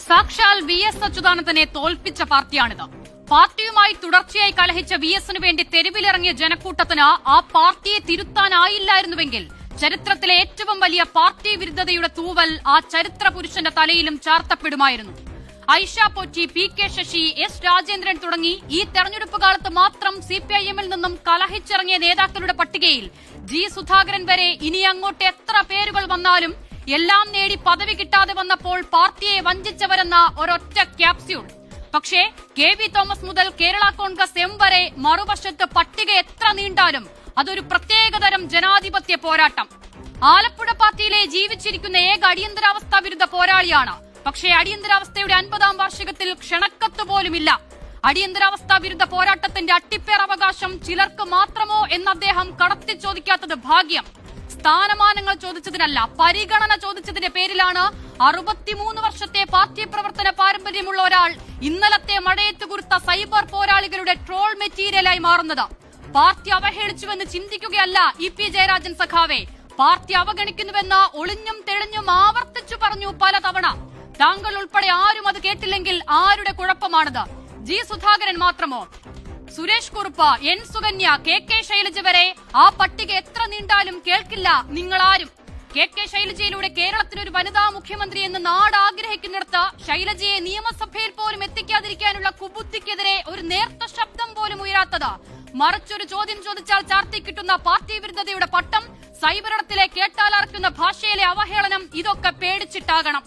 സാക്ഷാൽ VS അച്യുതാനന്ദനെ തോൽപ്പിച്ച പാർട്ടിയാണിത്. പാർട്ടിയുമായി തുടർച്ചയായി കലഹിച്ച VSന് വേണ്ടി തെരുവിലിറങ്ങിയ ജനക്കൂട്ടത്തിന് ആ പാർട്ടിയെ തിരുത്താനായില്ലായിരുന്നുവെങ്കിൽ ചരിത്രത്തിലെ ഏറ്റവും വലിയ പാർട്ടി വിരുദ്ധതയുടെ തൂവൽ ആ ചരിത്ര പുരുഷന്റെ തലയിലും ചാർത്തപ്പെടുമായിരുന്നു. ഐഷ പോറ്റി, PK ശശി, S രാജേന്ദ്രൻ തുടങ്ങി ഈ തെരഞ്ഞെടുപ്പ് കാലത്ത് മാത്രം CPIM-ൽ നിന്നും കലഹിച്ചിറങ്ങിയ നേതാക്കളുടെ പട്ടികയിൽ G സുധാകരൻ വരെ ഇനി അങ്ങോട്ട് എത്ര പേരുകൾ വന്നാലും എല്ലാം നേടി പദവി കിട്ടാതെ വന്നപ്പോൾ പാർട്ടിയെ വഞ്ചിച്ചവരെന്ന ഒരൊറ്റ ക്യാപ്സ്യൂൾ. പക്ഷേ KB തോമസ് മുതൽ കേരള കോൺഗ്രസ് M വരെ മറുവശത്ത് പട്ടിക എത്ര നീണ്ടാലും അതൊരു പ്രത്യേകതരം ജനാധിപത്യ പോരാട്ടം. ആലപ്പുഴ പാർട്ടിയിലെ ജീവിച്ചിരിക്കുന്ന ഏക അടിയന്തരാവസ്ഥാ വിരുദ്ധ പോരാളിയാണ്. പക്ഷേ അടിയന്തരാവസ്ഥയുടെ 50ാം വാർഷികത്തിൽ ക്ഷണക്കത്ത് പോലുമില്ല. അടിയന്തരാവസ്ഥാ വിരുദ്ധ പോരാട്ടത്തിന്റെ അട്ടിപ്പേർ അവകാശം ചിലർക്ക് മാത്രമോ എന്ന് അദ്ദേഹം കടത്തി ചോദിക്കാത്തത് ഭാഗ്യം. സ്ഥാനമാനങ്ങൾ ചോദിച്ചതിനല്ല, പരിഗണന ചോദിച്ചതിന്റെ പേരിലാണ് 63 വർഷത്തെ പാർട്ടി പ്രവർത്തന പാരമ്പര്യമുള്ള ഒരാൾ ഇന്നലത്തെ മഴയത്ത് കുരുത്ത സൈബർ പോരാളികളുടെ ട്രോൾ മെറ്റീരിയലായി മാറുന്നത്. പാർട്ടി അവഹേളിച്ചുവെന്ന് ചിന്തിക്കുകയല്ല EP ജയരാജൻ സഖാവെ, പാർട്ടി അവഗണിക്കുന്നുവെന്ന് ഒളിഞ്ഞും തെളിഞ്ഞും ആവർത്തിച്ചു പറഞ്ഞു പലതവണ. താങ്കൾ ഉൾപ്പെടെ ആരും അത് കേട്ടില്ലെങ്കിൽ ആരുടെ കുഴപ്പമാണത്? G സുധാകരൻ മാത്രമോ? സുരേഷ് കുറുപ്പ്, N സുകന്യ, KK ശൈലജ വരെ ആ പട്ടിക എത്ര നീണ്ടാലും കേൾക്കില്ല നിങ്ങളാരും. KK ശൈലജയിലൂടെ കേരളത്തിനൊരു വനിതാ മുഖ്യമന്ത്രി എന്ന് നാട് ആഗ്രഹിക്കുന്നിടത്ത് ശൈലജയെ നിയമസഭയിൽ പോലും എത്തിക്കാതിരിക്കാനുള്ള കുബുദ്ധിക്കെതിരെ ഒരു നേർത്ത ശബ്ദം പോലും ഉയരാത്തത്, മറിച്ചൊരു ചോദ്യം ചോദിച്ചാൽ ചാർത്തി കിട്ടുന്ന പാർട്ടി വിരുദ്ധതയുടെ പട്ടം, സൈബറിടത്തിലെ കേട്ടാലർക്കുന്ന ഭാഷയിലെ അവഹേളനം, ഇതൊക്കെ പേടിച്ചിട്ടാകണം.